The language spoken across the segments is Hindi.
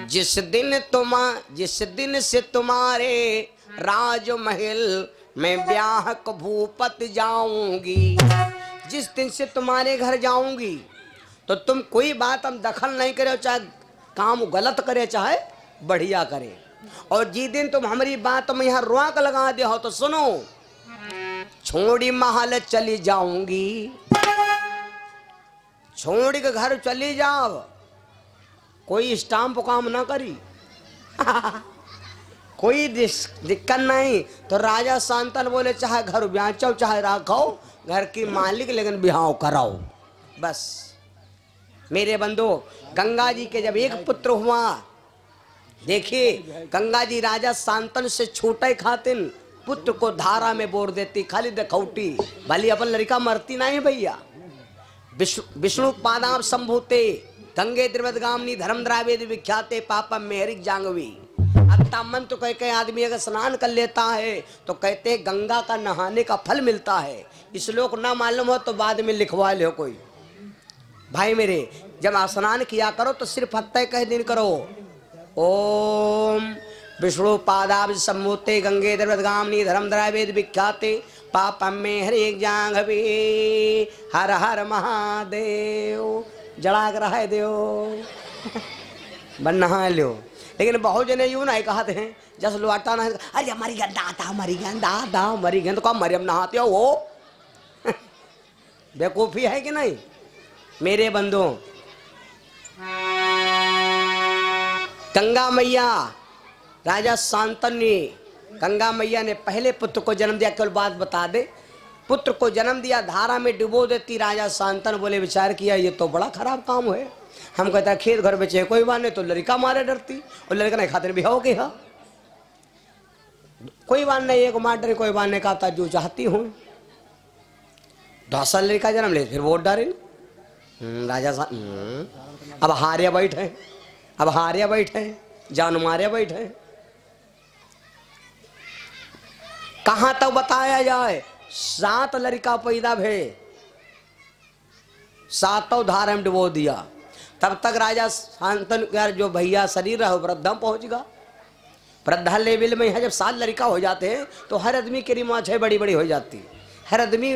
जिस दिन से तुम्हारे राजमहल में ब्याह को भूपत जाऊंगी, जिस दिन से तुम्हारे घर जाऊंगी तो तुम कोई बात हम दखल नहीं करे, चाहे काम गलत करे चाहे बढ़िया करे। और जिस दिन तुम हमारी बात में यहाँ रोक लगा दे हो तो सुनो, छोड़ी महल चली जाऊंगी, छोड़ के घर चली जाओ, कोई स्टाम्प काम ना करी कोई दिक्कत नहीं। तो राजा शांतन बोले चाहे घर ब्याचो चाहे राखो, घर की मालिक लेकिन बिहाव कराओ बस। मेरे बंधु, गंगा जी के जब एक पुत्र हुआ, देखिए गंगा जी राजा शांतन से छोटे खातिन पुत्र को धारा में बोर देती, खाली देखौटी भली अपन लड़का मरती नहीं भैया। विष्णु पादाब संभूते गंगे द्रवदगामिनी धर्म द्रावेद विख्याते पापम मेहरिक जांगवी। अब मन तो कह आदमी अगर स्नान कर लेता है तो कहते गंगा का नहाने का फल मिलता है। इस लोग ना मालूम हो तो बाद में लिखवा ले कोई। भाई मेरे, जब स्नान किया करो तो सिर्फ हत्या कह दिन करो, ओम विष्णु पादाब सम्भूते गंगे द्रवदगामिनी धर्म द्रावेद विख्याते पापम में हरिक जांघवी हर हर महादेव जड़ा कर रहा है देव बन नहा लो। लेकिन बहुत जने यूं नहीं कहते हैं, जस लुआटा ना, अरे हमारी गंदा आता हमारी गंदा आता हमारी गंद को मरियम नहाते हो वो बेवकूफी है कि नहीं। मेरे बंधुओं, गंगा मैया राजा शांतनु ने, गंगा मैया ने पहले पुत्र को जन्म दिया। केवल बात बता दे, पुत्र को जन्म दिया, धारा में डुबो देती। राजा शांतनु बोले विचार किया ये तो बड़ा खराब काम है। हम कहता खेत घर बेचे कोई बात नहीं, तो लड़का मारे डरती और लड़का नहीं खातिर भी हो गया कोई बात नहीं, एक मार डरे कोई बात नहीं, कहता जो चाहती हूँ। 10 साल लड़का जन्म ले फिर वोट डाले राजा अब हारिया बैठे, अब हारिया बैठे, जान मारिया बैठे। कहां तक बताया जाए, 7 लड़का पैदा भे, 7 धारा में डुबो दिया। तब तक राजा शांतनु का जो भैया शरीर रहा वृद्धम पहुंच गया। वृद्धा लेवल में है, जब 7 लड़का हो जाते हैं तो हर आदमी की रिमाछे बड़ी बड़ी हो जाती, हर आदमी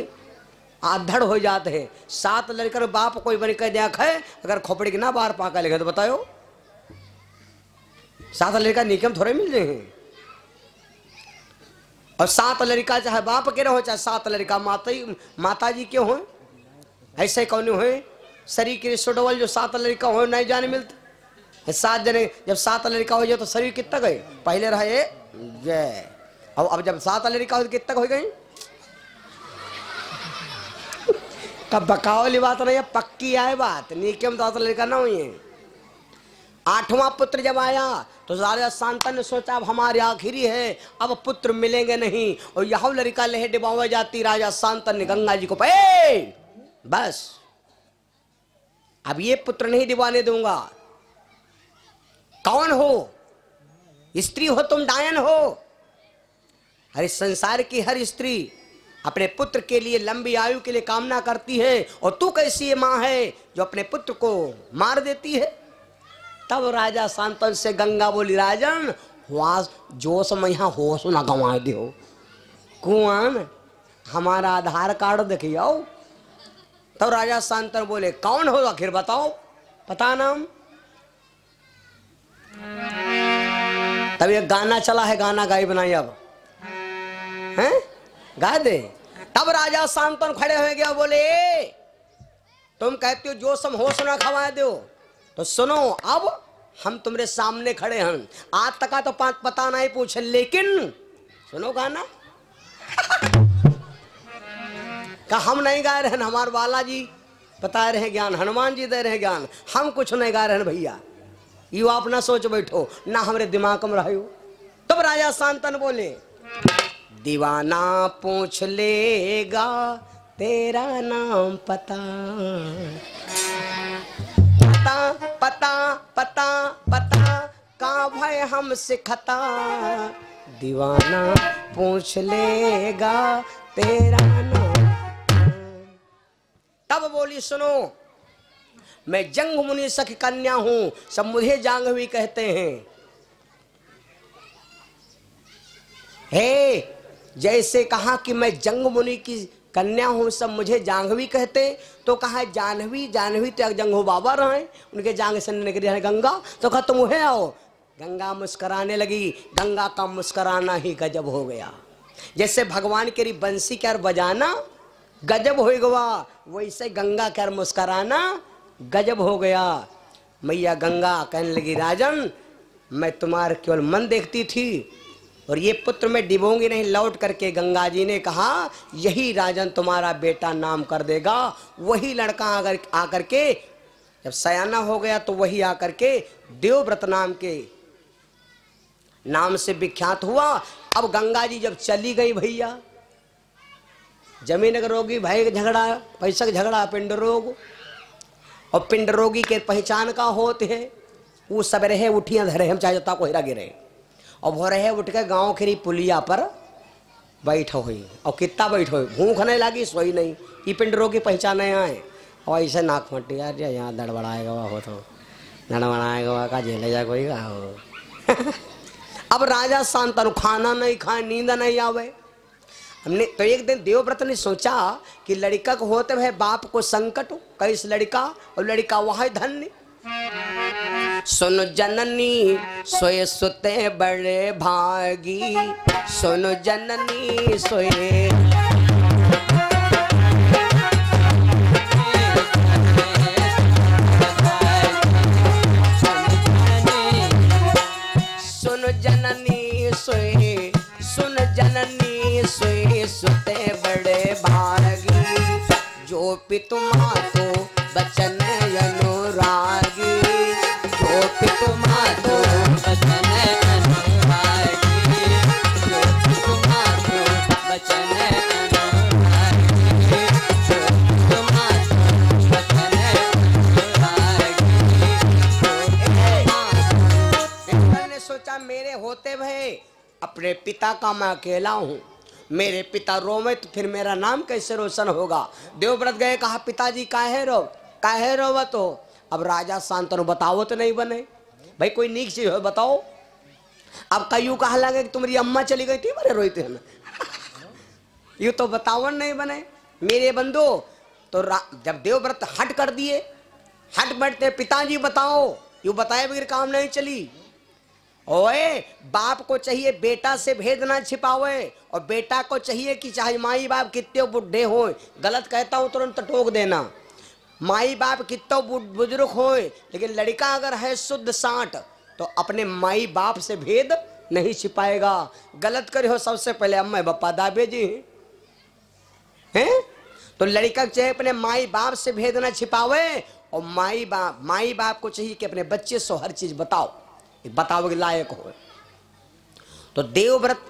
आधड़ हो जाते हैं। 7 लड़का बाप कोई बन कर देख है, अगर खोपड़ी की ना बाहर पाका लेगा तो बताओ 7 लड़का निकम थोड़े मिल जाएंगे। और 7 लड़का चाहे बाप के रहो चाहे 7 लड़का माता जी के हो, ऐसे कौन हो शरीर के सुडवल जो 7 लड़का हो नहीं जाने मिलते। 7 जने जब 7 लड़का हो जाए तो शरीर कितना गए, पहले रहे जय, अब जब 7 लड़का हो तो कितना हो गई। कब बकाव वाली बात नहीं है, पक्की आए बात, नीके में 7 लड़का ना हुई है। 8वां पुत्र जब आया तो राजा शांतनु ने सोचा अब हमारे आखिरी है, अब पुत्र मिलेंगे नहीं। और यह लड़का लहे डिबावा जाती, राजा शांतनु ने गंगा जी को बस अब ये पुत्र नहीं दिवाने दूंगा। कौन हो, स्त्री हो तुम, डायन हो। हर संसार की हर स्त्री अपने पुत्र के लिए लंबी आयु के लिए कामना करती है, और तू कैसी मां है जो अपने पुत्र को मार देती है। तब राजा शांतनु से गंगा बोली, राजन जोश में यहाँ होश ना गंवा दो, कुआन हमारा आधार कार्ड देखियो। तब राजा शांतनु बोले कौन हो आखिर बताओ, पता नाम। तब ये गाना चला है, गाना गाई बनाई अब हैं, गा दे। तब राजा शांतनु खड़े हो गया, बोले तुम कहते हो जो सम होश ना खवा दो, तो सुनो अब हम तुम्हारे सामने खड़े हैं। आज तक का तो पता नहीं पूछे, लेकिन सुनो गाना का हम नहीं गा रहे हैं, हमारे बालाजी बता रहे हैं ज्ञान, हनुमान जी दे रहे हैं ज्ञान, हम कुछ नहीं गा रहे हैं भैया। यू आप ना सोच बैठो ना हमारे दिमाग में रहो। तब राजा शांतनु बोले दीवाना पूछ लेगा तेरा नाम पता, पता पता पता पता का भय हमसे खता, दीवाना पूछ लेगा तेरा नाम। तब बोली सुनो, मैं जंग मुनि सखी कन्या हूं, सब मुझे जाह्नवी कहते हैं। हे, जैसे कहा कि मैं जंग मुनि की कन्या हूं, सब मुझे जाह्नवी कहते, तो कहा जाह्नवी जाह्नवी तो जंगो बाबा रहे, उनके जांग से निकली है गंगा, तो कहा तुम उहे आओ। गंगा मुस्कुराने लगी। गंगा का मुस्कुराना ही गजब हो गया। जैसे भगवान के बंसी क्या बजाना गजब हो गया, वैसे गंगा क्या मुस्कुराना गजब हो गया। मैया गंगा कहने लगी, राजन मैं तुम्हारे केवल मन देखती थी और ये पुत्र मैं डिबोंगी नहीं। लौट करके गंगा जी ने कहा, यही राजन तुम्हारा बेटा नाम कर देगा। वही लड़का अगर आकर के जब सयाना हो गया तो वही आकर के देवव्रत नाम के नाम से विख्यात हुआ। अब गंगा जी जब चली गई भैया, जमीन का रोगी भाई का झगड़ा, पैसा का झगड़ा, पिंड रोग, और पिंड रोगी के पहचान का होते है वो सब रहे उठियां धरे हम चाहे जता को हिरा गिरे, और वो रहे उठ के गाँव खरी पुलिया पर बैठो हुई, और कितना बैठो हुई, भूख नहीं लगी सोई नहीं, ये पिंड रोगी पहचाने आए, और ऐसे नाक फटी यार यहाँ दड़बड़ाएगा हो तो दड़बड़ाएगा का झेले जा कोई का हो। अब राजा शांतनु खाना नहीं खाए, नींद नहीं आवे। हमने तो एक दिन देवव्रत ने सोचा कि लड़का को होते हुए बाप को संकट, कैस लड़का और लड़का वह धन्य। सुन जननी सोए सुते बड़े भागी, सुन जननी सोए जननी सोए, सुन जननी सोए सुते बड़े भागी, जो पितुमा तो बचन अनुरागी, जो पितुमा तो बचन अनुरागी, जो पितुमा तो बचन अनुरागी, जो पितुमा तो बचन अनुरागी। मैंने सोचा मेरे होते भय अपने पिता का मैं अकेला हूँ, मेरे पिता रोवे तो फिर मेरा नाम कैसे रोशन होगा। देवव्रत गए, कहा पिताजी काहे रोवत हो। अब राजा शांतनु बताओ तो नहीं बने भाई, कोई नीक चीज हो बताओ। अब कयू कहा लगे कि तुम्हारी अम्मा चली गई थी बड़े रोते हैं यू तो बतावन नहीं बने मेरे बंधु। तो जब देवव्रत हट कर दिए, हट बैठते, पिताजी बताओ, यू बताए बगैर काम नहीं चली। ओए बाप को चाहिए बेटा से भेद ना छिपावे, और बेटा को चाहिए कि चाहे माई बाप कितने बुढ़े हो, गलत कहता हूं तुरंत टोक देना, माई बाप कितने बुजुर्ग हो, लेकिन लड़का अगर है शुद्ध साठ तो अपने माई बाप से भेद नहीं छिपाएगा। गलत करे हो सबसे पहले अम्मा बप्पा दाबे जी हैं, तो लड़का चाहिए अपने माई बाप से भेद ना छिपावे, और माई बाप को चाहिए कि अपने बच्चे से हर चीज बताओ के लायक हो। तो देवव्रत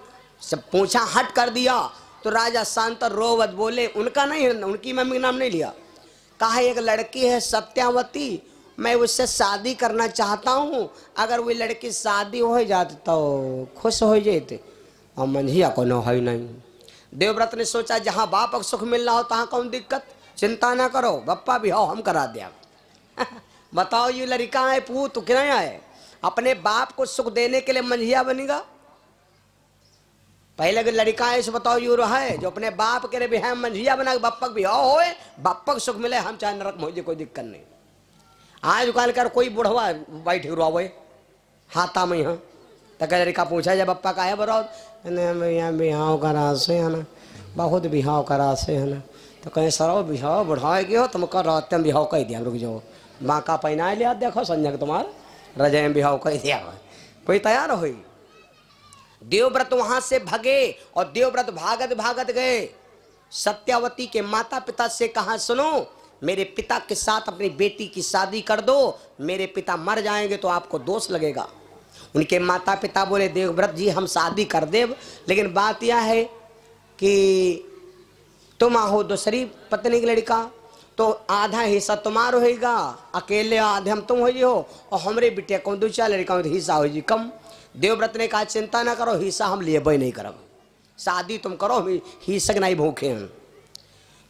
से पूछा, हट कर दिया, तो राजा शांतनु रोवत बोले, उनका नहीं, उनकी मम्मी का नाम नहीं लिया, कहा एक लड़की है सत्यावती, मैं उससे शादी करना चाहता हूँ, अगर वो लड़की शादी हो जाती तो खुश हो जाते, और मंझिया को न है नहीं। देवव्रत ने सोचा जहाँ बाप को सुख मिल रहा हो तहाँ कौन दिक्कत, चिंता ना करो, बप्पा भी हो हम करा दिया। बताओ ये लड़का है पूत क्या है, अपने बाप को सुख देने के लिए मंझिया बनेगा। पहले के लड़का है इसे बताओ यूरो है जो अपने बाप के लिए भी है मंझिया बना के बप्पक भी हो, बप्पक सुख मिले, हम चाहे नरक में हो, कोई दिक्कत नहीं। आज काल कर कोई बुढ़वा बैठ रुआवे हाथा में, हाँ तो कह लड़का पूछा जब बप्पा का है बरो बिहाव करा से है ना, बहुत बिहाव करा से है ना, तो कहीं सरो बिहाव बढ़ाए गए हो तुम कर रात बिहाव कह दिया, रुक जाओ माँ का पहना लिया देखो संजय तुम्हारा रजे में बिहाव कह दिया, कोई तैयार हुई। देवव्रत वहां से भगे और देवव्रत भागत भागत गए, सत्यावती के माता पिता से कहा सुनो मेरे पिता के साथ अपनी बेटी की शादी कर दो, मेरे पिता मर जाएंगे तो आपको दोष लगेगा। उनके माता पिता बोले देवव्रत जी हम शादी कर देव, लेकिन बात यह है कि तुम हो दूसरी पत्नी की लड़का तो आधा हिस्सा तुम्हारा होगा, अकेले आधे हम तुम हो, और हमरे बिटिया को दो चार लड़का तो हिस्सा हो जी कम। देवव्रत ने कहा चिंता ना करो, हिस्सा हम लिए नहीं करब, शादी तुम करो, हम हिस्सा नहीं भूखे हैं।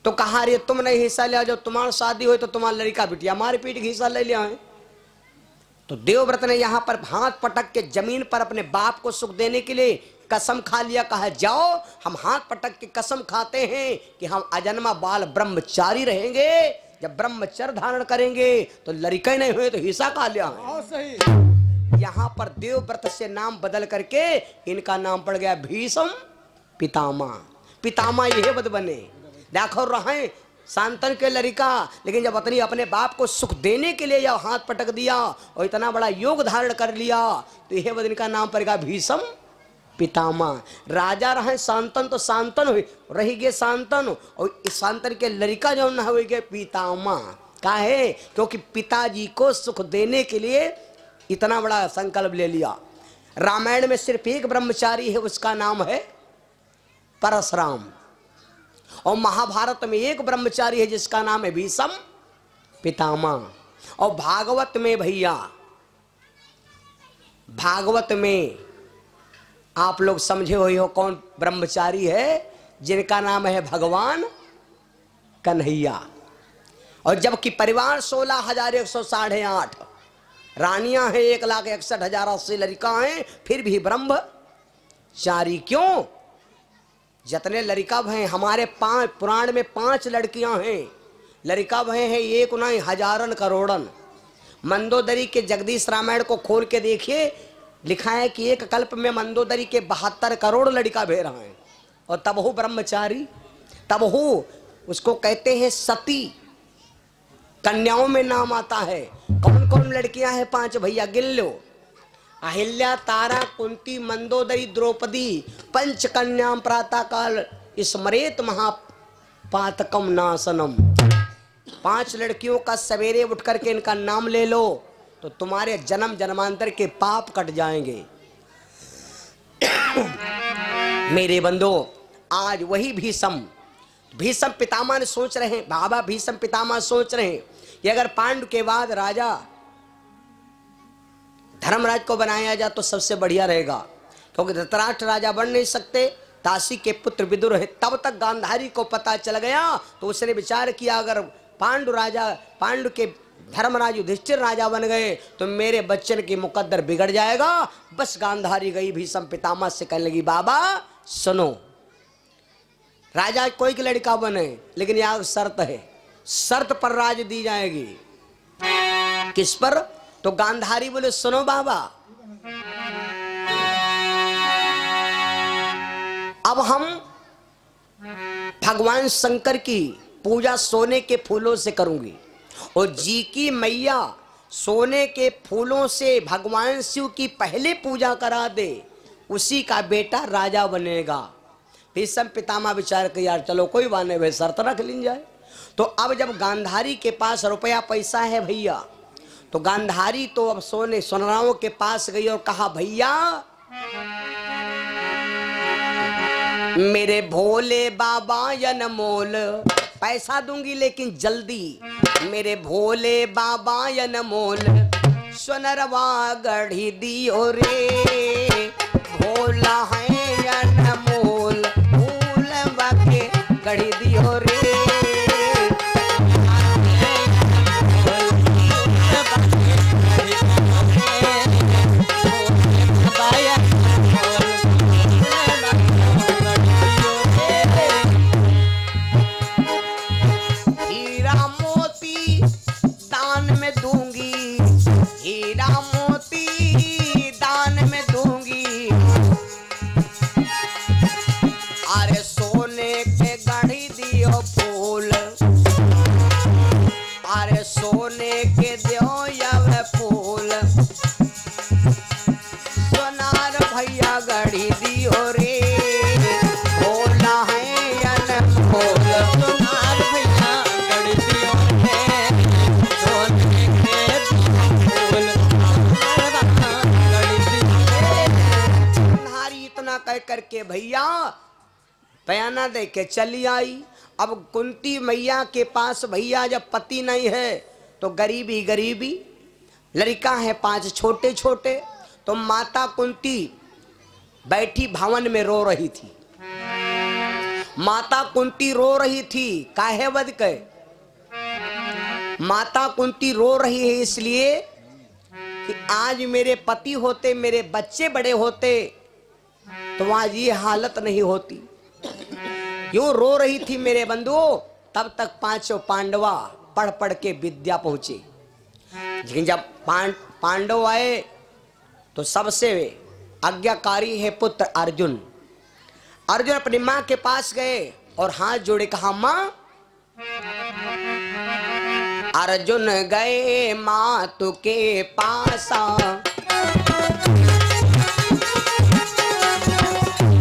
तो कहा रे तुम नहीं हिस्सा लिया, जब तुम्हारी शादी हुई तो तुम्हारा लड़का बिटिया मार पीट के हिस्सा ले लिया है। तो देवव्रत ने यहाँ पर हाथ पटक के जमीन पर अपने बाप को सुख देने के लिए कसम खा लिया। कहा जाओ हम हाथ पटक के कसम खाते हैं कि हम अजन्मा बाल ब्रह्मचारी रहेंगे, जब ब्रह्मचर्य धारण करेंगे तो लड़का नहीं हुए तो हिस्सा खा लिया है। यहाँ पर देवव्रत से नाम बदल करके इनका नाम पड़ गया भीष्म पितामह। पितामह यह बद बने, देखो रहे शांतन के लड़का, लेकिन जब अपने बाप को सुख देने के लिए जब हाथ पटक दिया और इतना बड़ा योग धारण कर लिया तो यह बद इनका नाम पड़ गया भीष्म पितामह। राजा रहे शांतन तो शांतन हुई रही गए शांतन, और इस शांतन के लड़का जो न हुए गए पितामह। काहे? क्योंकि पिताजी को सुख देने के लिए इतना बड़ा संकल्प ले लिया। रामायण में सिर्फ एक ब्रह्मचारी है, उसका नाम है परशुराम, और महाभारत में एक ब्रह्मचारी है जिसका नाम है भीष्म पितामह। और भागवत में भैया, भागवत में आप लोग समझे हुए हो कौन ब्रह्मचारी है, जिनका नाम है भगवान कन्हैया। और जबकि परिवार 16,108, रानियां हैं 1,61,080 लड़का हैं, फिर भी ब्रह्मचारी। क्यों? जितने लड़का भय हमारे पुराण में 5 लड़कियां हैं, लड़का भय है 1 नहीं हजारन करोड़न। मंदोदरी के जगदीश रामायण को खोल के देखिए, लिखा है कि एक कल्प में मंदोदरी के 72 करोड़ लड़का भे रहे हैं, और तब हो ब्रह्मचारी, तब हो उसको कहते हैं सती। कन्याओं में नाम आता है। कौन कौन लड़कियां हैं? 5 भैया गिन लो। अहिल्या, तारा, कुंती, मंदोदरी, द्रौपदी, पंच कन्याम प्रातः काल स्मरेत महापातकम नाशनम। 5 लड़कियों का सवेरे उठ करके इनका नाम ले लो तो तुम्हारे जन्म जन्मांतर के पाप कट जाएंगे। मेरे बंदो, आज वही भीष्म पितामह ने सोच रहे हैं, बाबा भीष्म पितामह सोच रहे हैं कि अगर पांडु के बाद राजा धर्मराज को बनाया जाए तो सबसे बढ़िया रहेगा, क्योंकि धृतराष्ट्र राजा बन नहीं सकते, ताशी के पुत्र विदुर है। तब तक गांधारी को पता चल गया तो उसने विचार किया अगर पांडु के धर्मराज युधिष्ठिर राजा बन गए तो मेरे बच्चन की मुकद्दर बिगड़ जाएगा। बस गांधारी गई भीष्म पितामह से कहने लगी, बाबा सुनो, राजा कोई की लड़का बने, लेकिन यहाँ शर्त है, शर्त पर राज दी जाएगी। किस पर? तो गांधारी बोले सुनो बाबा, अब हम भगवान शंकर की पूजा सोने के फूलों से करूंगी, और जी की मैया सोने के फूलों से भगवान शिव की पहले पूजा करा दे, उसी का बेटा राजा बनेगा। भीष्म पितामह विचार कर यार चलो कोई बात नहीं भाई, शर्त रख ली जाए। तो अब जब गांधारी के पास रुपया पैसा है भैया, तो गांधारी तो अब सोनराओं के पास गई और कहा, भैया मेरे भोले बाबा अनमोल पैसा दूंगी लेकिन जल्दी, मेरे भोले बाबा अनमोल सोनरवा गढ़ी दियो रे, भोला है अनमोल फूल बाके गढ़ी दियो रे। करके भैया बयाना दे के चली आई। अब कुंती मैया के पास भैया जब पति नहीं है तो गरीबी गरीबी, लड़का है 5 छोटे छोटे, तो माता कुंती बैठी भवन में रो रही थी। माता कुंती रो रही थी, काहे वध के? माता कुंती रो रही है इसलिए कि आज मेरे पति होते, मेरे बच्चे बड़े होते तो आज ये हालत नहीं होती। क्यों रो रही थी मेरे बंधुओं? तब तक पांचों पांडवा पढ़ पढ़ के विद्या पहुंचे। लेकिन जब पांडव आए तो सबसे आज्ञाकारी है पुत्र अर्जुन। अर्जुन अपनी मां के पास गए और हाथ जोड़े कहा, मां। अर्जुन गए मातु के पासा,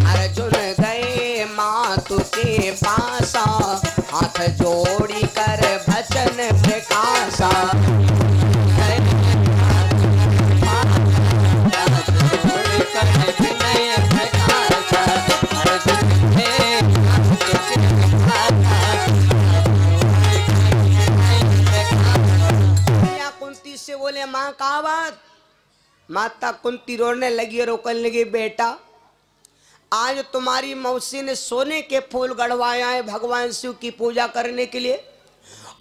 अर्जुन गए मातु के पासा, हाथ जोड़ी कर भजन प्रकाशा। कुंती से बोले, मां का बात? माता कुंती रोने लगी और रोकने लगी, बेटा आज तुम्हारी मौसी ने सोने के फूल गढ़वाया है भगवान शिव की पूजा करने के लिए,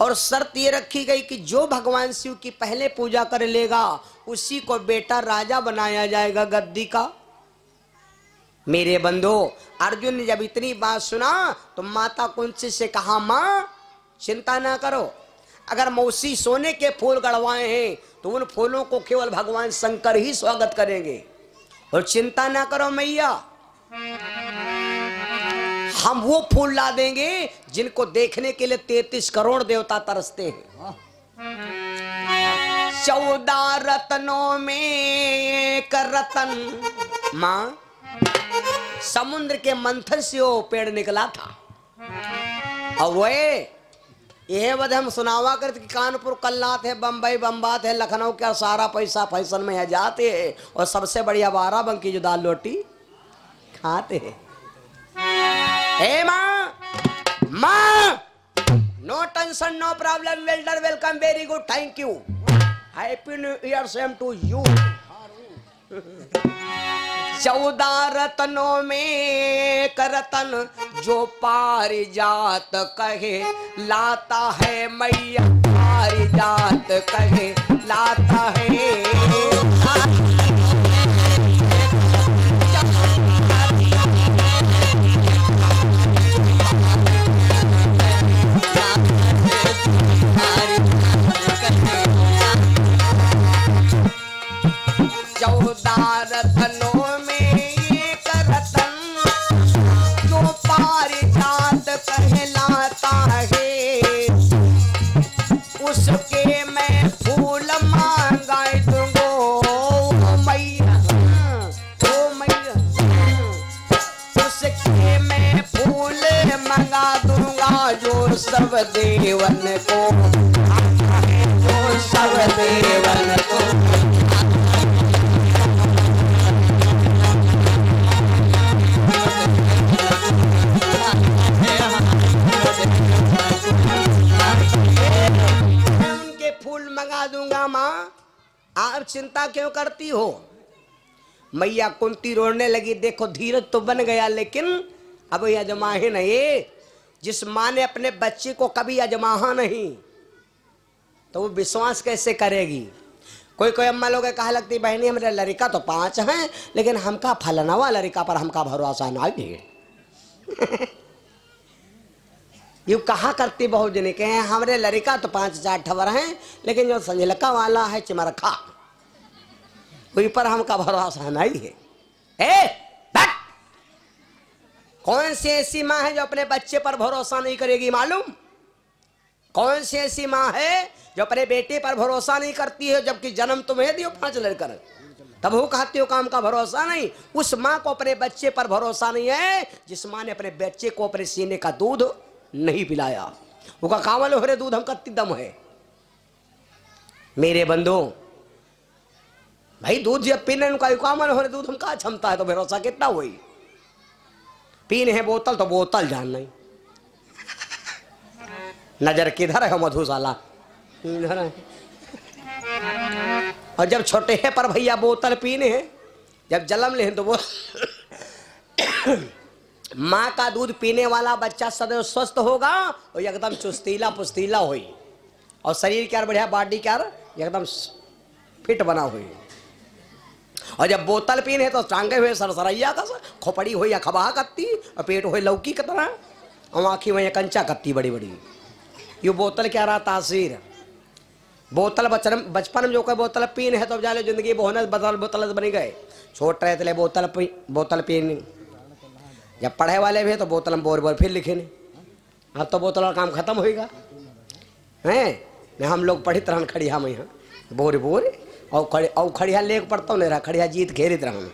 और शर्त ये रखी गई कि जो भगवान शिव की पहले पूजा कर लेगा उसी को बेटा राजा बनाया जाएगा गद्दी का। मेरे बंधु, अर्जुन ने जब इतनी बात सुना तो माता कुंती से कहा, मां चिंता ना करो, अगर मौसी सोने के फूल गढ़वाए हैं तो उन फूलों को केवल भगवान शंकर ही स्वागत करेंगे, और चिंता ना करो मैया, हम वो फूल ला देंगे जिनको देखने के लिए 33 करोड़ देवता तरसते हैं। 14 रत्नों में एक रतन, मां समुद्र के मंथन से वो पेड़ निकला था। और वो यह वध हम सुनावा करते कि कानपुर कल्लात है, बम्बई बम्बात है, लखनऊ का सारा पैसा फैशन में है जाते हैं और सबसे बढ़िया 12 बंकी जो दाल रोटी खाते हैं। हे माँ, माँ, no tension no problem, welder welcome, very good, thank you, happy new year same to you. 14 रत्नों में एक रतन, जो पारिजात कहे लाता है मैया, पारिजात कहे लाता है। रत्नों में एक रतन, जो पारिजात कहलाता है, उसके मैं फूल मांगा दूंगो मैया, ओ मैया, उसके मैं फूल मंगा दूंगा जो सब देवन को, जो सब देवन को। मंगा दूंगा मां, आप चिंता क्यों करती हो? मैया कुंती रोने लगी, देखो धीरज तो बन गया लेकिन अब यह अजमाहे नहीं। जिस मां ने अपने बच्चे को कभी अजमाहा नहीं तो वो विश्वास कैसे करेगी? कोई कोई अम्मा लोग कहा लगती, बहनी हमारे लड़का तो 5 हैं लेकिन हमका फलनवा लड़का पर हमका भरोसा नहीं है। यू कहा करती बहुत जने के हैं, हमारे लड़का तो 5-4 ठवर हैं लेकिन जो संजलका वाला है चिमरखा, कोई पर हमका भरोसा नहीं है। बट कौन सी ऐसी माँ है जो अपने बच्चे पर भरोसा नहीं करेगी मालूम? कौन सी ऐसी माँ है जो अपने बेटे पर भरोसा नहीं करती है? जबकि जन्म तुम्हें दियो 5 लड़कर, तब वो कहती हो काम का भरोसा नहीं। उस माँ को अपने बच्चे पर भरोसा नहीं है जिस माँ ने अपने बच्चे को अपने सीने का दूध नहीं पिलाया। वो का कावल हो रहे दूध हम कत्ती दम है। मेरे बंधु भाई, दूध जब पीने उनका कामल हो रहे दूध हम का क्षमता है तो भरोसा कितना हुई? पीने है बोतल तो बोतल जान नहीं, नजर किधर है मधुशाला इधर है। और जब छोटे हैं पर भैया बोतल पीने हैं, जब जलम ले तो वो माँ का दूध पीने वाला बच्चा सदैव स्वस्थ होगा और एकदम चुस्तीला पुस्तीला हुई, और शरीर क्या बढ़िया, बॉडी क्या एकदम फिट बना हुई। और जब बोतल पीने तो टांगे हुए सरसरैया का खोपड़ी हुई या खबा कत्ती, और पेट हुए लौकी की तरह, और आँखी हुई कंचा कत्ती बड़ी बड़ी। ये बोतल क्या रहा तासीर। बोतल बचपन में जो कोई बोतल पीने है तो जाले जिंदगी बोनस बदल बोतल बन गए। छोट रहे थे बोतल पीने, जब पढ़े वाले भी तो बोतल में बोर बोर फिर लिखे नहीं। अब तो बोतल का काम खत्म होएगा हैं। हम लोग पढ़ी तरह खड़िया में यहाँ बोर बोर और खड़िया ले पढ़ता हूँ, नहीं रहा खड़िया जीत घेरी तरह में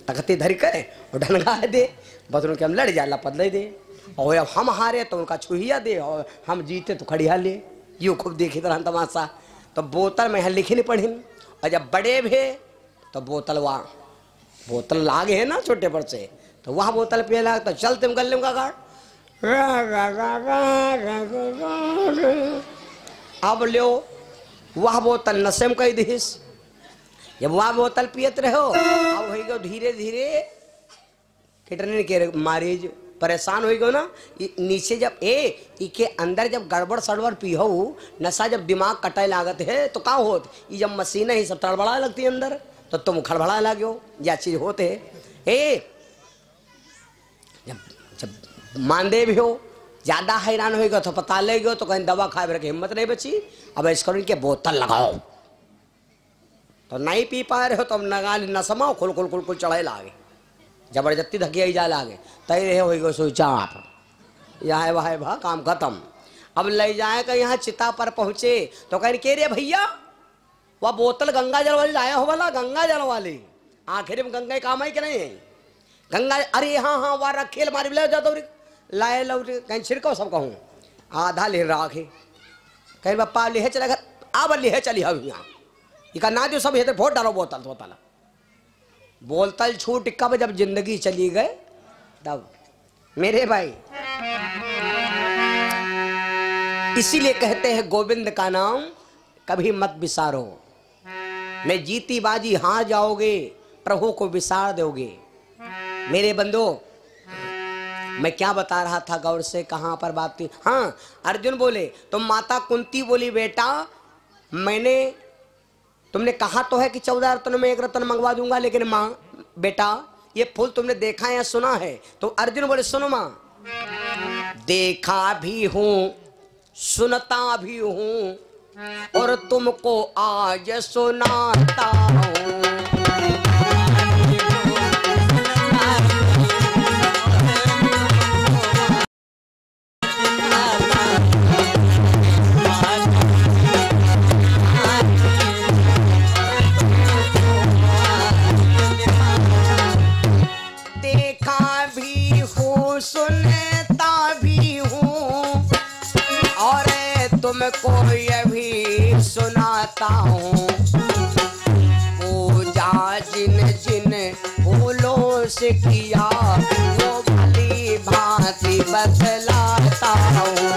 तकती धरी करे और ढनगा दे, बस उनके हम लड़ जाला पदले दे, और अब हम हारे तो उनका छुहिया दे, और हम जीते तो खड़िया ले। यूँ खूब देखी तरह तमाशा। तो बोतल में यहाँ लिखी नहीं पढ़ी, और जब बड़े भे तो बोतल लागे है ना छोटे पर से, तो वह बोतल पिए लाग तो चलते हम गले का गाड़। अब लो वह बोतल नशे में कही दिस, जब वह बोतल पियत रहो अब हो गयो धीरे धीरे कितने के मारीज परेशान हो गयो ना। नीचे जब इके अंदर जब गड़बड़ सड़बड़ पीहो नशा, जब दिमाग कटे लागत है तो का होत, ये जब मशीन ही सब तड़बड़ा लगती है अंदर तो तुम खड़बड़ा लागो या चीज होते है। जब मानदे भी हो ज्यादा हैरान होगा तो पता लगेगा तो कहीं दवा खाए की हिम्मत नहीं बची, अब इसको इनके बोतल लगाओ तो नहीं पी पा रहे हो तो अब नगा न समाओ खुल खुल खुल खुल चढ़े लागे, जबरदस्ती धकिया जा लागे तय रहे हो सोई चाप यहाँ वह भा काम खत्म। अब ले जाए कर यहाँ चिता पर पहुंचे तो कहीं के रे भैया वह बोतल गंगा जल वाली लाया हो वाला, गंगा जल वाली आखिर में गंगा काम है कि नहीं गंगा, अरे हाँ हाँ वह रखेल मारी ले जाता लाए लो कहीं छिड़को सब कहूँ आधा ले राखे कहीं पप्पा लिहे चले घर अब लिहे चली अब यहाँ इका ना जो सब हेते फोट डालो बोतल बोतल बोतल छूट कब जब जिंदगी चली गए तब। मेरे भाई इसीलिए कहते हैं गोविंद का नाम कभी मत बिसारो, नहीं जीती बाजी हार जाओगे प्रभु को बिसार दोगे। मेरे बंदो मैं क्या बता रहा था गौर से, कहाँ पर बात थी। हाँ अर्जुन बोले तो माता कुंती बोली बेटा मैंने तुमने कहा तो है कि 14 रत्न में 1 रत्न मंगवा दूंगा, लेकिन माँ बेटा ये फूल तुमने देखा या सुना है? तो अर्जुन बोले सुनो माँ, देखा भी हूँ सुनता भी हूँ और तुमको आज सुनाता हूँ। सुनता भी हूँ और तुमको ये भी सुनाता हूँ, पूजा जिन जिन फूलों से किया वो भली भांति बतलाता हूँ।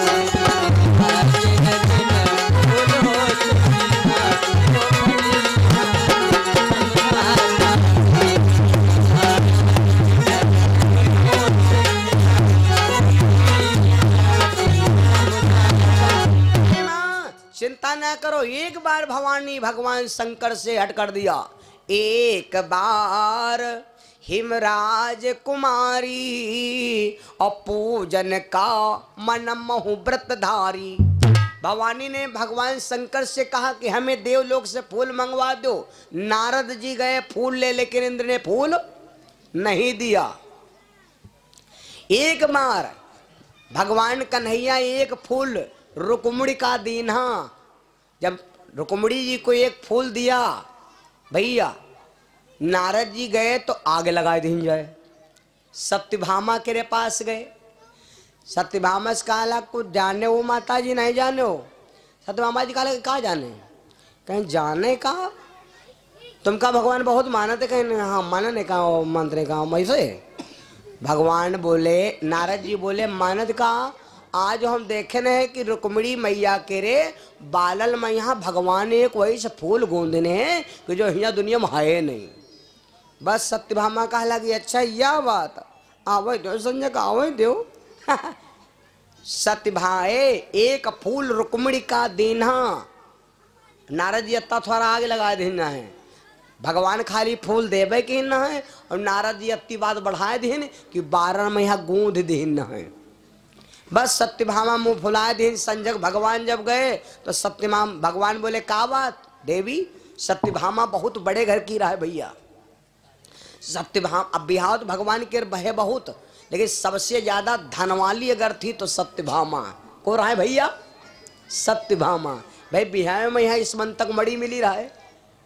चिंता न करो, एक बार भवानी भगवान शंकर से हट कर दिया, एक बार हिमराज कुमारी और पूजन का मन महु व्रतधारी। भवानी ने भगवान शंकर से कहा कि हमें देवलोक से फूल मंगवा दो। नारद जी गए फूल ले, लेकिन इंद्र ने फूल नहीं दिया। एक बार भगवान कन्हैया एक फूल रुक्मिणी का दीना, जब रुक्मिणी जी को एक फूल दिया भैया, नारद जी गए तो आग लगा दी जाए। सत्यभामा के पास गए, सत्यभामा से कहा कुछ जाने हो माता जी? नहीं जाने हो। सत्यभामा जी कहा जाने? कहीं जाने का तुमका भगवान बहुत मानते, कहीं हाँ मानने का मंत्र का वैसे। भगवान बोले, नारद जी बोले मानद का आज हम देखे न है कि रुक्मिणी मैया के रे बालल में यहाँ भगवान एक वही से फूल गूंदने हैं कि जो यहाँ दुनिया में है नहीं। बस सत्यभामा कहा लगी अच्छा यह बात, आवे दो संजय का आवे दो। सत्यभाए एक फूल रुक्मिणी का देना, नारद जी अत्ता थोड़ा आगे लगा देना है। भगवान खाली फूल देवे के न है और नारद जी अत्ती बात बढ़ाए देन कि 12 महीना गूंध देन है। बस सत्यभामा मुंह फुलाए देन। संजय भगवान जब गए तो सत्यभामा भगवान बोले का बात देवी, सत्यभामा बहुत बड़े घर की रहा भैया। सत्यभामा अब बिहाव तो भगवान के बहे बहुत, लेकिन सबसे ज्यादा धनवाली अगर थी तो सत्यभामा को रहा है भैया। सत्यभामा भाई बिहार में यहाँ स्मंतक मड़ी मिली रहा है,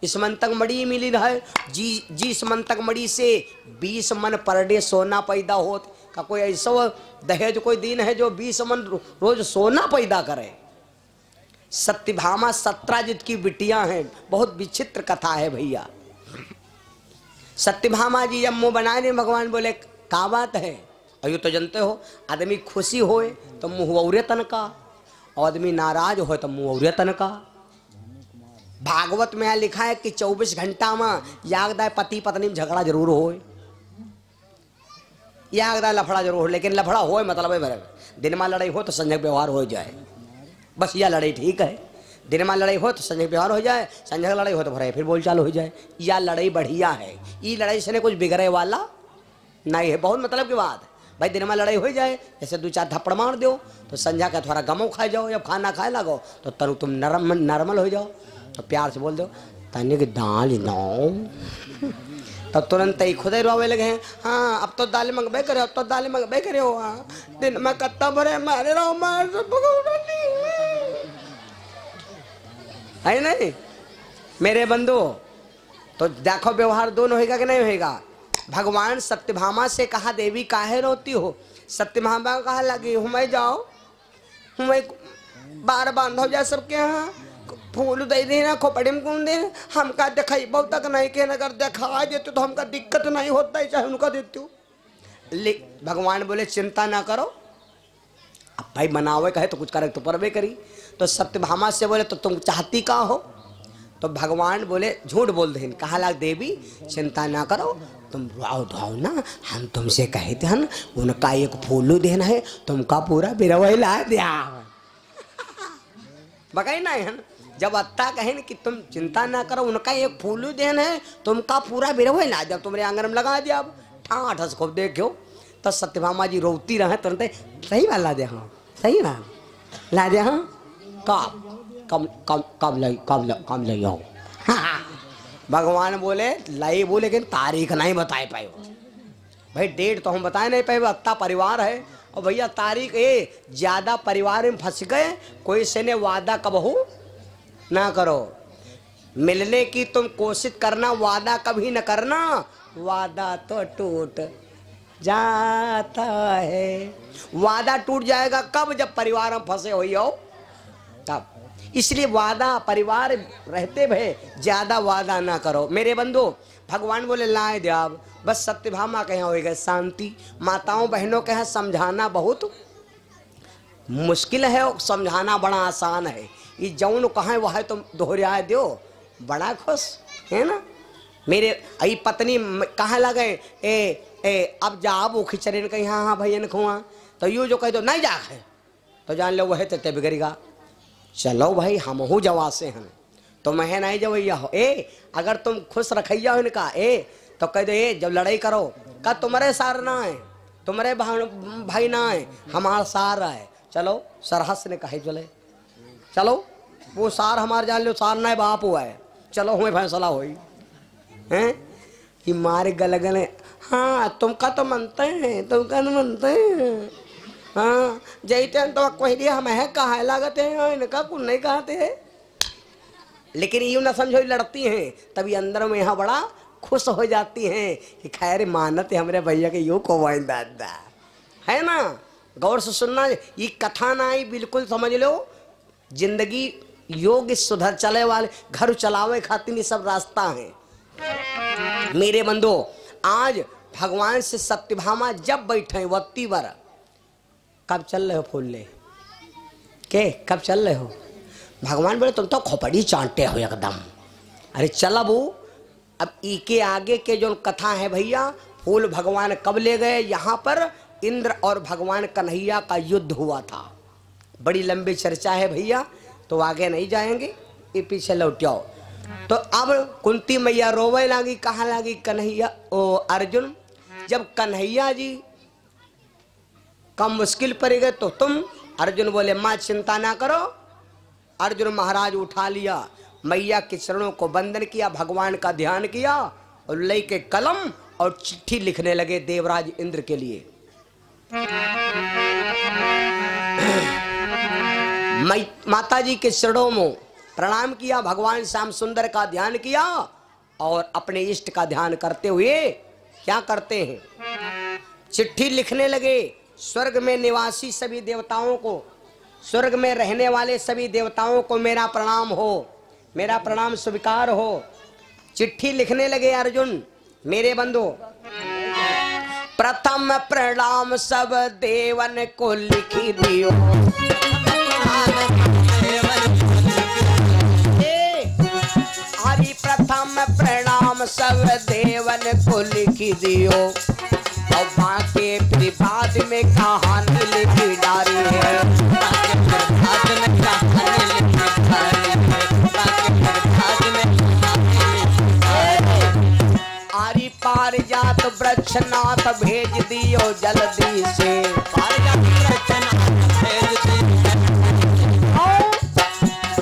स्मंतक मड़ी मिली रहा है जी स्मंतक मड़ी से 20 मन पर डे सोना पैदा होत का। कोई ऐसा दहेज कोई दिन है जो 20 मन रोज सोना पैदा करे। सत्यभामा 17 जित की बिटियां हैं, बहुत विचित्र कथा है भैया। सत्यभामा जी जब मुंह बनाए नहीं भगवान बोले का बात है। और ये तो जानते हो आदमी खुशी होए तो मुंह औरे तनका, आदमी नाराज हो तो मुंह औरे तनका। भागवत में यहाँ लिखा है कि 24 घंटा में यागदा पति पत्नी में झगड़ा जरूर होए, यागदा लफड़ा जरूर हो, लेकिन लफड़ा होए मतलब है बराबर। दिन में लड़ाई हो तो संजय व्यवहार हो जाए, बस यह लड़ाई ठीक है। दिन में लड़ाई हो तो संजय व्यवहार हो जाए, संजय लड़ाई हो तो भरे फिर बोलचाल हो जाए। यह लड़ाई बढ़िया है, ये लड़ाई से कुछ बिगड़े वाला नहीं है। बहुत मतलब की बात है भाई, दिन में लड़ाई हो जाए, जैसे 2-4 थप्पड़ मार दो तो संध्या का थोड़ा गमो खा जाओ, जब खाना खाए लगो तो तरु तुम नॉर्मल हो जाओ, तो प्यार से बोल दो तने की दाल नौ, तब तुरंत ही खुद ही रोवे लगे हैं। हाँ अब तो दाल मंगबे करे, अब तो दाल मंगबे करे हो। हाँ दिन में कत्ता भरे मारे रहो मार है नहीं मेरे बंधु। तो देखो व्यवहार दोनों होगा कि नहीं होगा। भगवान सत्यभामा से कहा देवी काहे रोती हो। सत्यभामा कहा लगी मैं जाओ मैं बार बांधो जा सबके यहाँ फूल दे देना खोपड़ी में कौन दे, हमका दिखाई बहुत तक नहीं के अगर दिखा देते तो हमका दिक्कत नहीं होता है, चाहे उनका देती हूँ। भगवान बोले चिंता ना करो, अब भाई बनावे कहे तो कुछ करे तो परवे करी। तो सत्यभामा से बोले तो तुम चाहती का हो। तो भगवान बोले झूठ बोल दे, कहा लाग देवी चिंता ना करो तुम आओ धाओ ना, हम तुमसे कहे थे न उनका एक फूलू देना है तुमका पूरा बिरवई ला दिया। बकाई ना है जब अत्ता कहे न कि तुम चिंता ना करो उनका एक फूलू देना है तुमका पूरा बिरवई ला, जब तुमरे आंगन में लगा दिया अब ठाठस खूब देखो। तो सत्यभामा जी रोती रहे तुरंत सही बात ला दे। हाँ सही ना ला दे। हाँ कब ले आओ। भगवान बोले लाई बोले लेकिन तारीख नहीं बताए पाए भाई, डेट तो हम बताए नहीं पाए, अत्ता परिवार है और भैया तारीख ये ज्यादा परिवार में फंस गए। कोई से ने वादा कबहू ना करो, मिलने की तुम कोशिश करना, वादा कभी न करना, वादा तो टूट जाता है। वादा टूट जाएगा कब, जब परिवार में फंसे हुई हो तब। इसलिए वादा परिवार रहते भय ज्यादा वादा ना करो मेरे बंधु। भगवान बोले लाए दे आप बस। सत्यभामा के यहाँ हो गए शांति। माताओं बहनों के यहाँ समझाना बहुत मुश्किल है और समझाना बड़ा आसान है। ये जौन कहाँ वह तुम दोहराए दो बड़ा खुश है ना। मेरे आई पत्नी कहाँ लगे ए अब जा वो खिचड़े कहीं हाँ हाँ भैया खुआ, तो यूँ जो कह दो नहीं जा है तो जान लो वह ते बिगड़ेगा। चलो भाई हम हो जवा से हैं तो मैं नहीं जवैया हो। अगर तुम खुश रखैया हो इनका तो कह दो जब लड़ाई करो का तुम्हारे सार ना है, तुम्हारे भाई ना है, हमारा सार है। चलो सरहस ने कहे चले चलो वो सार हमारे जान लो सार ना है बाप हुआ है, चलो हमें फैसला हुई हैं कि मारे गलगले। हाँ तुमका तो मनते हैं, तुमका तो मनते हैं। हाँ जैते तो कोई हम है कहा लागते हैं इनका कुछ नहीं कहते हैं, लेकिन यूँ ना समझो लड़ती हैं तभी अंदर में यहाँ बड़ा खुश हो जाती हैं कि खैर मानत है हमारे भैया के यूँ को दादा है ना। गौर से सुनना, ये कथा ना आई बिल्कुल समझ लो। जिंदगी योग्य सुधर चले वाले घर चलावे खातिर ये सब रास्ता है मेरे बंधु। आज भगवान से सत्यभामा जब बैठे वत्ती बर कब चल रहे हो फूल ले के कब चल रहे हो। भगवान बोले तुम तो खोपड़ी चांटे हो एकदम। अरे चल अब ई के आगे के जो कथा है भैया फूल भगवान कब ले गए? यहाँ पर इंद्र और भगवान कन्हैया का युद्ध हुआ था। बड़ी लंबी चर्चा है भैया, तो आगे नहीं जाएंगे, ये पीछे लौट जाओ। तो अब कुंती मैया रोवे लागी, कहाँ लागी? कन्हैया ओ अर्जुन, जब कन्हैया जी कम मुश्किल पड़ गए तो तुम। अर्जुन बोले माँ चिंता ना करो। अर्जुन महाराज उठा लिया, मैया के चरणों को वंदन किया, भगवान का ध्यान किया और लेके कलम और चिट्ठी लिखने लगे देवराज इंद्र के लिए। माता जी के चरणों में प्रणाम किया, भगवान श्याम सुंदर का ध्यान किया और अपने इष्ट का ध्यान करते हुए क्या करते हैं? चिट्ठी लिखने लगे। स्वर्ग में निवासी सभी देवताओं को, स्वर्ग में रहने वाले सभी देवताओं को मेरा प्रणाम हो, मेरा प्रणाम स्वीकार हो। चिट्ठी लिखने लगे अर्जुन, मेरे बंधु। प्रथम प्रणाम सब देवन को लिखी दियो, हरि प्रथम प्रणाम सब देवन को लिखी दियो, और बाकी फिर बाद में कहानी लिखी डाली है। आरी पारिजात वृक्षनाथ भेज दियो जल्दी से,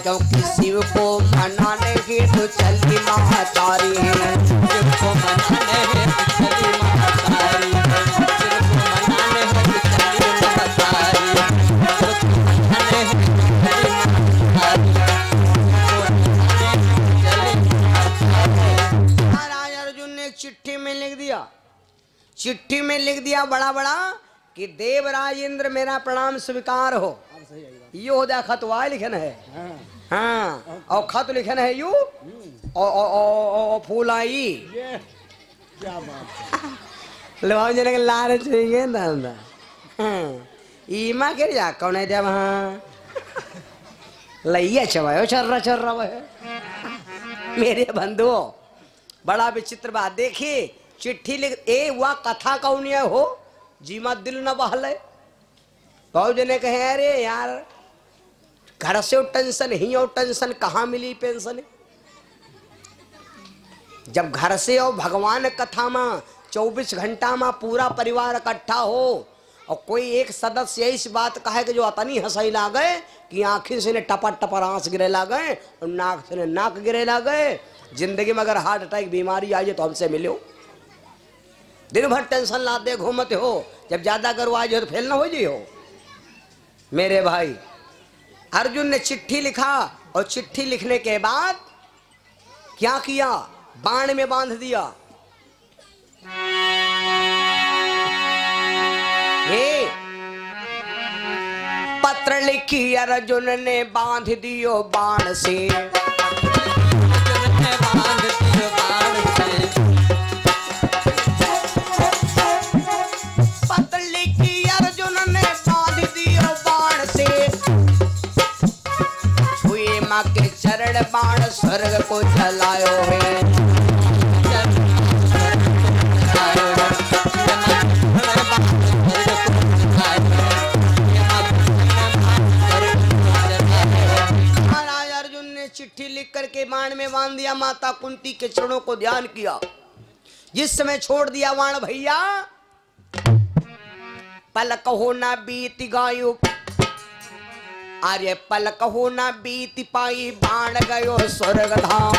क्योंकि शिव को मनाने के तो चली महातारी है, शिव को मनाने है तो चली महातारी है, शिव को मनाने है तो चली महातारी है। महाराज अर्जुन ने चिट्ठी में लिख दिया, चिट्ठी में लिख दिया बड़ा बड़ा कि देवराज इंद्र मेरा प्रणाम स्वीकार हो। ये हो जा खत वह लिखन है, हाँ, और खत लिखन है यू और फूल आई क्या बात लो जने लार चाहिए ना। ईमा के जा कौन है जब हाँ लइया चवायो चर्रा चर्रा वह। मेरे बंधुओं बड़ा विचित्र बात देखिए, चिट्ठी लिख ए वह कथा कौन हो जीमा दिल न बहले। बहुत जने कहे अरे यार घर से टेंशन ही और टेंशन कहाँ मिली पेंशन। जब घर से और भगवान कथा में 24 घंटा में पूरा परिवार इकट्ठा हो और कोई एक सदस्य इस बात कहे कि जो अतनी हंसाई ला गए कि आँखी से ने टपर टपर आंस गिरे ला गए और नाक से ने नाक गिरे ला गए। जिंदगी में अगर हार्ट अटैक बीमारी आ जाए तो हमसे मिलो। दिन भर टेंशन लाते घूमते हो, जब ज्यादा करो आज हो तो फेल ना हो जी हो। मेरे भाई अर्जुन ने चिट्ठी लिखा और चिट्ठी लिखने के बाद क्या किया? बाण में बांध दिया। हे पत्र लिखी अर्जुन ने बांध दियो बाण से, पत्र लिखी अर्जुन ने बांध दियो बाण से, छुए माँ के चरण बाण स्वर्ग को जलायो है। महाराज अर्जुन ने चिट्ठी लिख करके बाण में बांध दिया, माता कुंती के चरणों को ध्यान किया। जिस समय छोड़ दिया बाण भैया, पलक हो ना बीत गायो, अरे पलक हो ना बीत पाई बाण गयो स्वर्ग धाम।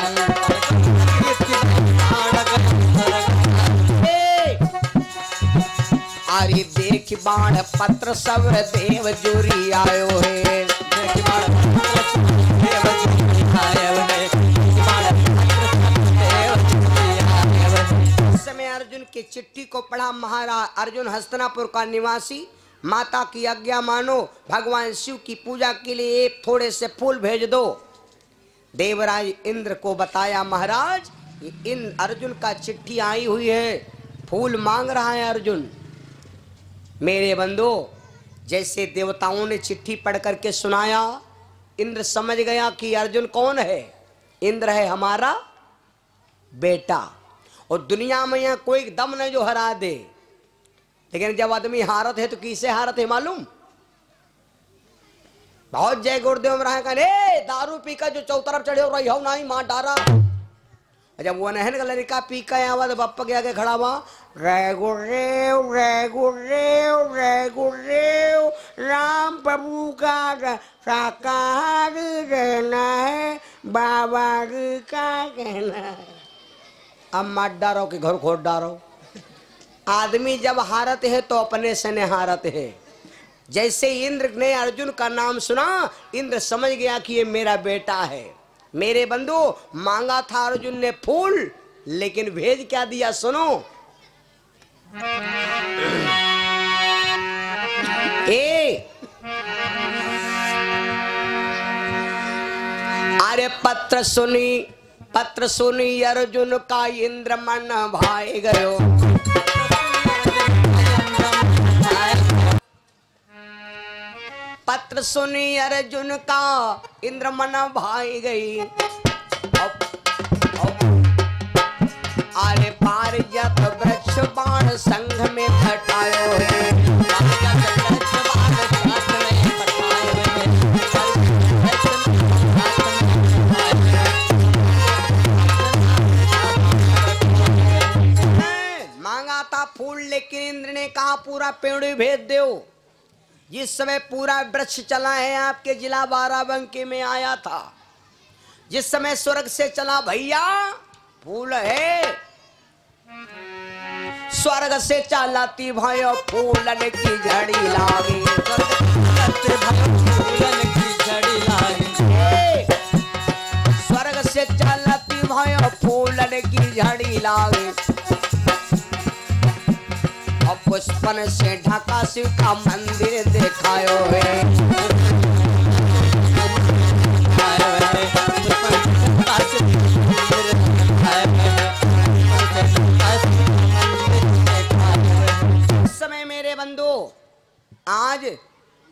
अरे देख बाण पत्र सब देव जुरी आयो है, उस समय अर्जुन की चिट्ठी को पढ़ा महाराज अर्जुन हस्तिनापुर का निवासी, माता की आज्ञा मानो, भगवान शिव की पूजा के लिए एक थोड़े से फूल भेज दो। देवराज इंद्र को बताया महाराज इन अर्जुन का चिट्ठी आई हुई है, फूल मांग रहा है अर्जुन। मेरे बंधु जैसे देवताओं ने चिट्ठी पढ़ करके सुनाया, इंद्र समझ गया कि अर्जुन कौन है? इंद्र है हमारा बेटा। और दुनिया में यहाँ कोई दम नहीं जो हरा दे, लेकिन जब आदमी हारत है तो किसे हारत है मालूम? बहुत जय गुरुदेव रहा का रे दारू पी का जो चौतरफ चढ़े हो रही हो ना ही मार डारा। जब वो नहन का लड़का पी का आवा तो बापा के आगे खड़ा हुआ, रे गुरुदेव रे गुरुदेव रे गुरुदेव राम प्रभु का शाकाहारी रहना है, बाबा जी का कहना है। अब मत डारो कि घर खोद डारो। आदमी जब हारत है तो अपने से ने हारत है। जैसे इंद्र ने अर्जुन का नाम सुना, इंद्र समझ गया कि ये मेरा बेटा है। मेरे बंधु, मांगा था अर्जुन ने फूल, लेकिन भेज क्या दिया सुनो। अरे पत्र सुनी अर्जुन का इंद्र मन भाई गयो। पत्र सुनी अर्जुन का इंद्र मन भाई गई। अरे पारिजात वृक्ष बाण संघ में फटायो है। मांगा था फूल, लेकिन इंद्र ने कहा पूरा पेड़ भेज दो। जिस समय पूरा वृक्ष चला है आपके जिला बाराबंकी में आया था, जिस समय स्वर्ग से चला भैया फूल है, स्वर्ग से चलाती भयो फूलन की झड़ी लागी। स्वर्ग से चलाती भयो फूलन की झड़ी लागी। पुष्पन से ढका शिव का मंदिर दिखायो है। इस समय मेरे बंधु, आज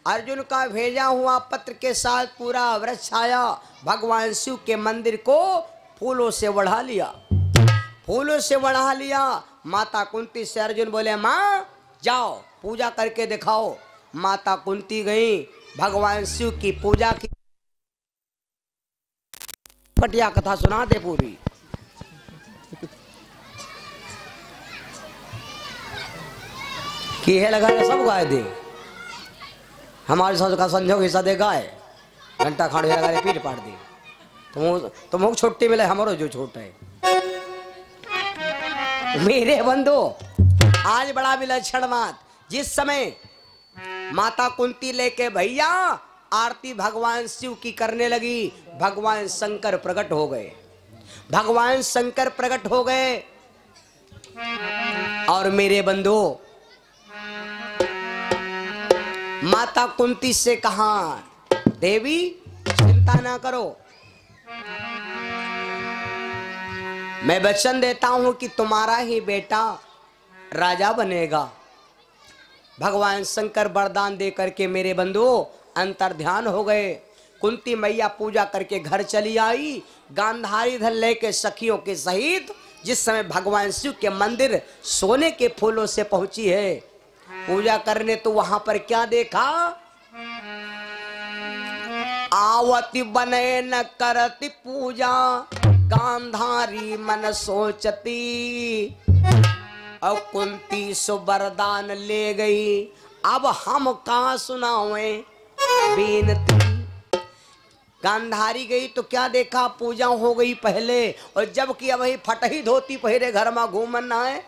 अर्जुन का भेजा हुआ पत्र के साथ पूरा वृक्ष आया। भगवान शिव के मंदिर को फूलों से बढ़ा लिया, फूलों से बढ़ा लिया। माता कुंती से अर्जुन बोले माँ जाओ पूजा करके दिखाओ। माता कुंती गई, भगवान शिव की पूजा की। कटिया कथा सुना दे पूरी। की है लगा सब गाय दे, हमारे साथ का संजोग हिस्सा दे गाय, घंटा खाड़ लगा पीट पाट दे। तुम छुट्टी मिले, हमारो जो छोटा है। मेरे बंधु, आज बड़ा विलक्षण बात। जिस समय माता कुंती लेके भैया आरती भगवान शिव की करने लगी, भगवान शंकर प्रकट हो गए। भगवान शंकर प्रकट हो गए और मेरे बंधु माता कुंती से कहा, देवी चिंता ना करो, मैं वचन देता हूं कि तुम्हारा ही बेटा राजा बनेगा। भगवान शंकर वरदान दे करके मेरे बंधु अंतर ध्यान हो गए। कुंती मैया पूजा करके घर चली आई, गांधारी धन लेके सखियों के सहित। जिस समय भगवान शिव के मंदिर सोने के फूलों से पहुंची है पूजा करने, तो वहां पर क्या देखा, आवती बने न करती पूजा, गांधारी मन सोचती। अब कुंती सो वरदान ले गई, अब हम कहाँ सुनावे बेनती। गांधारी गई तो क्या देखा, पूजा हो गई पहले, और जबकि अब ही फटही धोती पहरे घर में घूमन है।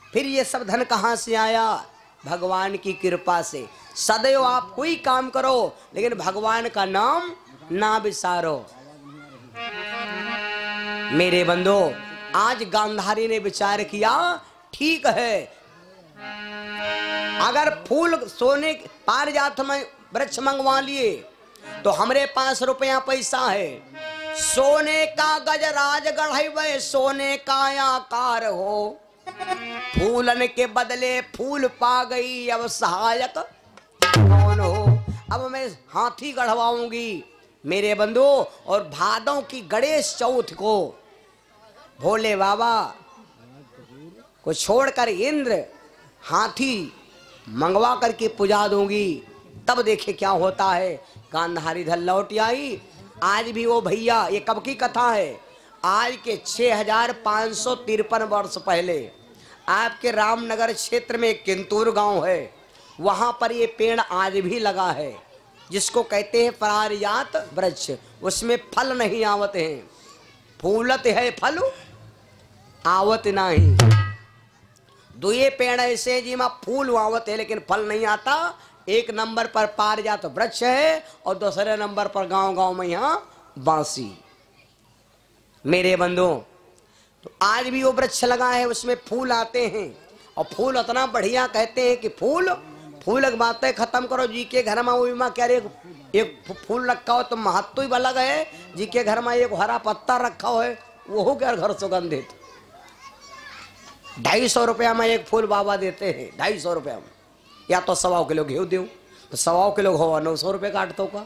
फिर ये सब धन कहाँ से आया, भगवान की कृपा से। सदैव आप कोई काम करो लेकिन भगवान का नाम ना विसारो। मेरे बंधो, आज गांधारी ने विचार किया, ठीक है अगर फूल सोने पारिजात में वृक्ष मंगवा लिए तो हमरे पास रुपया पैसा है, सोने का गजराज गढ़े सोने का आकार हो, फूलन के बदले फूल पा गई, अब सहायक कौन हो। अब मैं हाथी गढ़वाऊंगी मेरे बंधु, और भादों की गणेश चौथ को भोले बाबा को छोड़कर इंद्र हाथी मंगवा करके पुजा दूंगी, तब देखे क्या होता है। गांधारी इधर लौट आई। आज भी वो भैया, ये कब की कथा है, आज के 6553 वर्ष पहले आपके रामनगर क्षेत्र में किंतूर गांव है, वहां पर ये पेड़ आज भी लगा है, जिसको कहते हैं पारिजात वृक्ष। उसमें फल नहीं आवत हैं, फूलत है फल आवत नहीं। दो ये पेड़ ऐसे जी में फूल आवत है लेकिन फल नहीं आता। एक नंबर पर पारिजात वृक्ष है और दूसरे नंबर पर गांव गांव में यहाँ बांसी। मेरे बंधुओं, तो आज भी वो वृक्ष लगा है, उसमें फूल आते हैं और फूल उतना बढ़िया, कहते हैं कि फूल बातें खत्म करो। जी के घर में वो क्या रे, एक फूल रखा हो तो महत्व ही अलग है। जी के घर में एक हरा पत्ता रखा हो है, वो हो गया घर सुगंधित। 250 रुपया में एक फूल बाबा देते हैं, 250 रुपया में। या तो 1.25 किलो घेव दो, तो 1.25 किलो हो 900 रुपये काट दो का,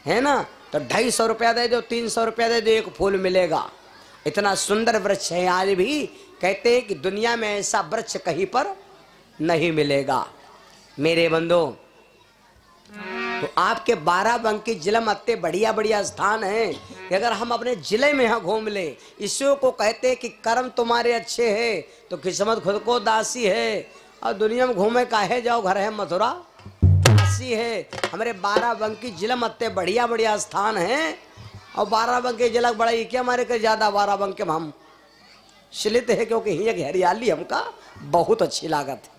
है ना। तो 250 रुपया दे दो, 300 रुपया दे दो, एक फूल मिलेगा। इतना सुंदर वृक्ष है। आज भी कहते हैं कि दुनिया में ऐसा वृक्ष कहीं पर नहीं मिलेगा। मेरे बंधो, तो आपके बाराबंकी जिले में इतने बढ़िया बढ़िया स्थान हैं कि अगर हम अपने जिले में यहाँ घूम ले, इसी को कहते हैं कि कर्म तुम्हारे अच्छे हैं तो किस्मत खुद को दासी है। और दुनिया में घूमे काहे जाओ, घर है मथुरा काशी है। हमारे बाराबंकी जिले में इतने बढ़िया बढ़िया स्थान हैं। और बाराबंकी जिला बड़ा ही क्या हमारे के ज़्यादा बाराबंकी में हम शिलित है, क्योंकि यहाँ की हरियाली हमका बहुत अच्छी लागत है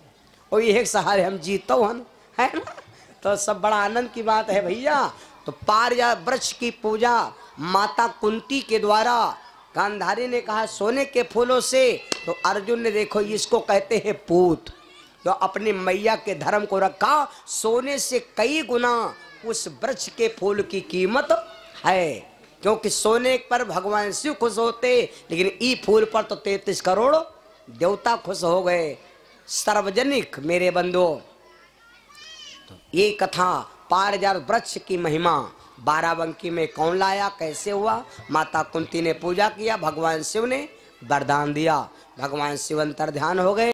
और ये सहारे हम जीतो हन, है ना। तो सब बड़ा आनंद की बात है भैया। तो पारिजात वृक्ष की पूजा माता कुंती के द्वारा गांधारी ने कहा सोने के फूलों से, तो अर्जुन ने देखो इसको कहते हैं पूत, जो अपनी मैया के धर्म को रखा। सोने से कई गुना उस वृक्ष के फूल की कीमत है, क्योंकि सोने पर भगवान शिव खुश होते, लेकिन ई फूल पर तो 33 करोड़ देवता खुश हो गए। सार्वजनिक मेरे बंधुओं, तो ये कथा पारिजात वृक्ष की महिमा बाराबंकी में कौन लाया, कैसे हुआ। माता कुंती ने पूजा किया, भगवान शिव ने वरदान दिया, भगवान शिव अंतर ध्यान हो गए।